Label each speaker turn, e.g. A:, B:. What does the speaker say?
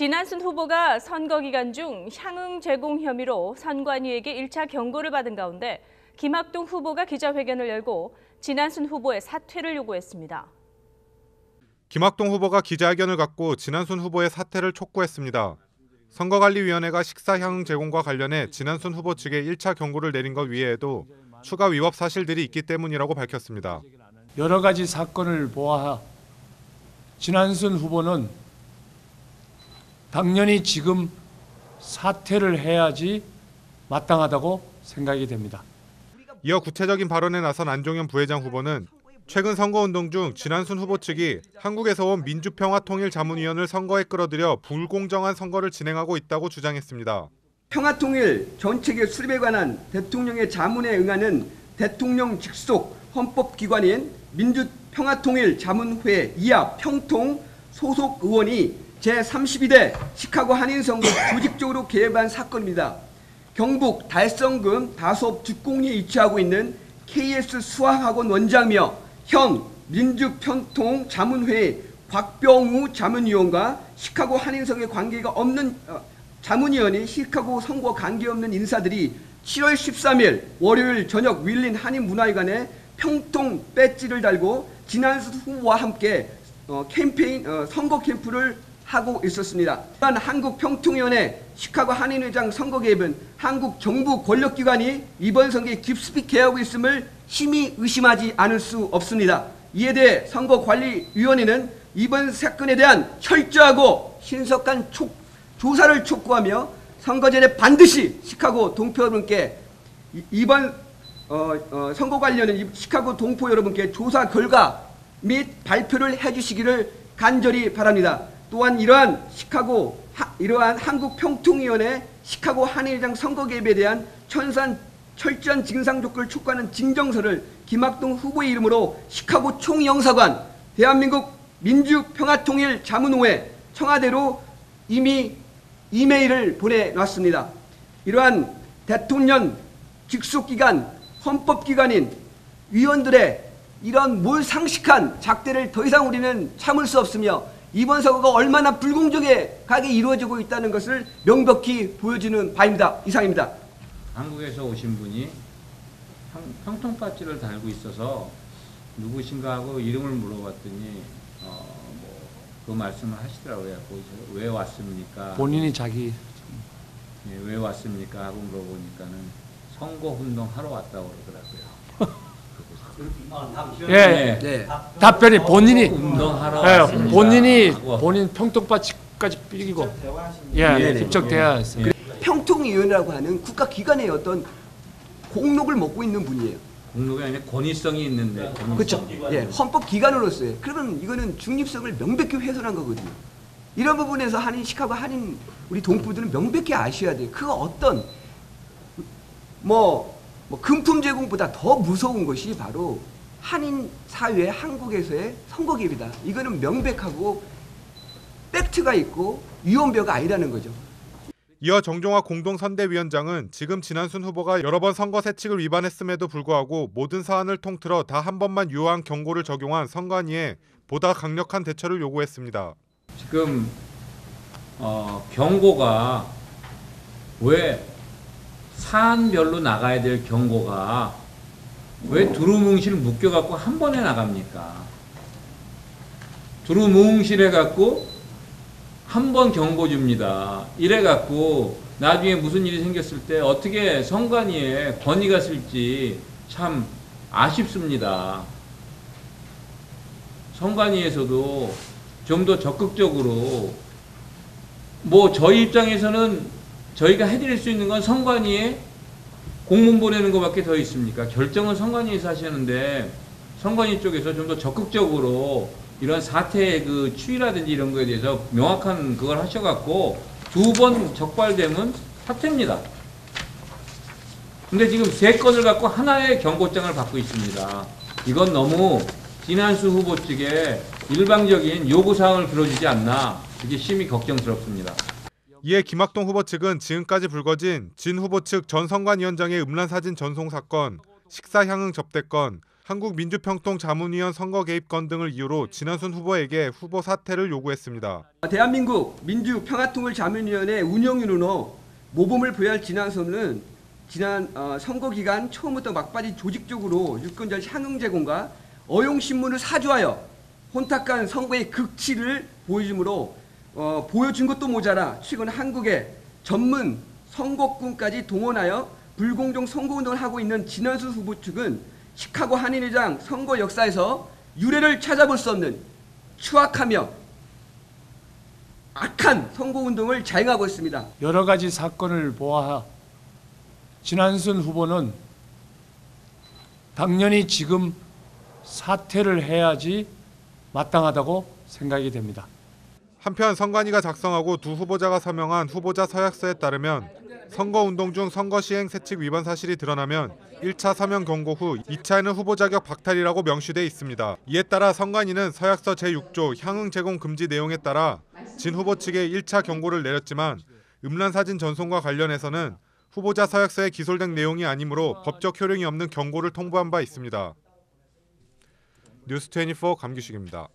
A: 진한순 후보가 선거 기간 중 향응 제공 혐의로 선관위에게 1차 경고를 받은 가운데 김학동 후보가 기자회견을 열고 진한순 후보의 사퇴를 요구했습니다.
B: 김학동 후보가 기자회견을 갖고 진한순 후보의 사퇴를 촉구했습니다. 선거관리위원회가 식사 향응 제공과 관련해 진한순 후보 측에 1차 경고를 내린 것 외에도 추가 위법 사실들이 있기 때문이라고 밝혔습니다.
C: 여러 가지 사건을 보아 진한순 후보는 당연히 지금 사퇴를 해야지 마땅하다고 생각이 됩니다.
B: 이어 구체적인 발언에 나선 안종현 부회장 후보는 최근 선거운동 중 진한순 후보 측이 한국에서 온 민주평화통일자문위원을 선거에 끌어들여 불공정한 선거를 진행하고 있다고 주장했습니다.
D: 평화통일 정책의 수립에 관한 대통령의 자문에 응하는 대통령 직속 헌법기관인 민주평화통일자문회 이하 평통 소속 의원이 제32대 시카고 한인선거 조직적으로 개입한 사건입니다. 경북 달성군 다소업 죽공리에 위치하고 있는 KS 수학학원 원장이며 현 민주평통자문회의 곽병우 자문위원과 시카고 한인선거에 관계가 없는 자문위원이 시카고 선거 관계없는 인사들이 7월 13일 월요일 저녁 윌린 한인문화회관에 평통 배지를 달고 진한순 후보와 함께 캠페인 선거 캠프를 하고 있었습니다. 또한 한국평통위원회 시카고 한인회장 선거 개입은 한국 정부 권력기관이 이번 선거에 깊숙이 개입하고 있음을 심히 의심하지 않을 수 없습니다. 이에 대해 선거관리위원회는 이번 사건에 대한 철저하고 신속한 조사를 촉구하며 선거 전에 반드시 시카고 동포 여러분께 이번 선거 관련은 시카고 동포 여러분께 조사 결과 및 발표를 해주시기를 간절히 바랍니다. 또한 이러한 한국평통위원회 시카고 한인회장 선거 개입에 대한 철저한 진상 조건을 촉구하는 진정서를 김학동 후보의 이름으로 시카고 총영사관, 대한민국 민주평화통일자문회 청와대로 이미 이메일을 보내놨습니다. 이러한 대통령 직속기관, 헌법기관인 위원들의 이런 몰상식한 작대를 더 이상 우리는 참을 수 없으며 이번 선거가 얼마나 불공정하게 이루어지고 있다는 것을 명백히 보여주는 바입니다. 이상입니다.
E: 한국에서 오신 분이 평통 배지를 달고 있어서 누구신가 하고 이름을 물어봤더니 그 말씀을 하시더라고요. 왜 왔습니까?
C: 본인이 자기
E: 왜 왔습니까 하고 물어보니까는 선거운동 하러 왔다고 그러더라고요.
C: 예,
D: 네.
C: 답변이 본인이
E: 운동하러
C: 본인 평통바지까지 삐기고 직접 대화했어요.
D: 평통위원회라고 하는 국가기관의 어떤 공록을 먹고 있는 분이에요.
E: 공록이 아니라 권위성이 있는데.
D: 그렇죠. 예, 헌법기관으로서의. 그러면 이거는 중립성을 명백히 훼손한 거거든요. 이런 부분에서 시카고 한인 우리 동포들은 명백히 아셔야 돼요. 그 어떤 금품 제공보다 더 무서운 것이 바로 한인 사회 한국에서의 선거 개입이다. 이거는 명백하고 팩트가 있고 위헌배가 아니라는 거죠.
B: 이어 정종화 공동선대위원장은 지금 진한순 후보가 여러 번 선거 세칙을 위반했음에도 불구하고 모든 사안을 통틀어 다 한 번만 유효한 경고를 적용한 선관위에 보다 강력한 대처를 요구했습니다.
E: 지금 경고가 왜 사안별로 나가야 될 경고가 왜 두루뭉실 묶여갖고 한 번에 나갑니까? 두루뭉실 해갖고 한 번 경고 줍니다. 이래갖고 나중에 무슨 일이 생겼을 때 어떻게 선관위에 건의가 쓸지 참 아쉽습니다. 선관위에서도 좀 더 적극적으로 저희 입장에서는 저희가 해드릴 수 있는 건 선관위에 공문 보내는 것밖에 더 있습니까? 결정은 선관위에서 하시는데 선관위 쪽에서 좀 더 적극적으로 이런 사태의 그 추이라든지 이런 거에 대해서 명확한 그걸 하셔갖고 2번 적발되면 사퇴입니다. 근데 지금 3건을 갖고 하나의 경고장을 받고 있습니다. 이건 너무 진한순 후보 측에 일방적인 요구사항을 들어주지 않나 이게 심히 걱정스럽습니다.
B: 이에 김학동 후보 측은 지금까지 불거진 진 후보 측 전 선관위원장의 음란사진 전송 사건, 식사 향응 접대 건, 한국민주평통자문위원 선거 개입 건 등을 이유로 진안순 후보에게 후보 사퇴를 요구했습니다.
D: 대한민국 민주평화통일자문위원회 운영위원으로 모범을 보여야 할 진안순은 지난 선거 기간 처음부터 막바지 조직적으로 유권자 향응 제공과 어용신문을 사주하여 혼탁한 선거의 극치를 보여주므로 보여준 것도 모자라 최근 한국의 전문 선거꾼까지 동원하여 불공정 선거운동을 하고 있는 진안순 후보 측은 시카고 한인회장 선거 역사에서 유례를 찾아볼 수 없는 추악하며 악한 선거운동을 자행하고 있습니다.
C: 여러 가지 사건을 보아 진안순 후보는 당연히 지금 사퇴를 해야지 마땅하다고 생각이 됩니다.
B: 한편 선관위가 작성하고 두 후보자가 서명한 후보자 서약서에 따르면 선거운동 중 선거시행 세칙 위반 사실이 드러나면 1차 서명 경고 후 2차에는 후보 자격 박탈이라고 명시돼 있습니다. 이에 따라 선관위는 서약서 제6조 향응 제공 금지 내용에 따라 진 후보 측에 1차 경고를 내렸지만 음란 사진 전송과 관련해서는 후보자 서약서에 기술된 내용이 아니므로 법적 효력이 없는 경고를 통보한 바 있습니다. 뉴스24 감기식입니다.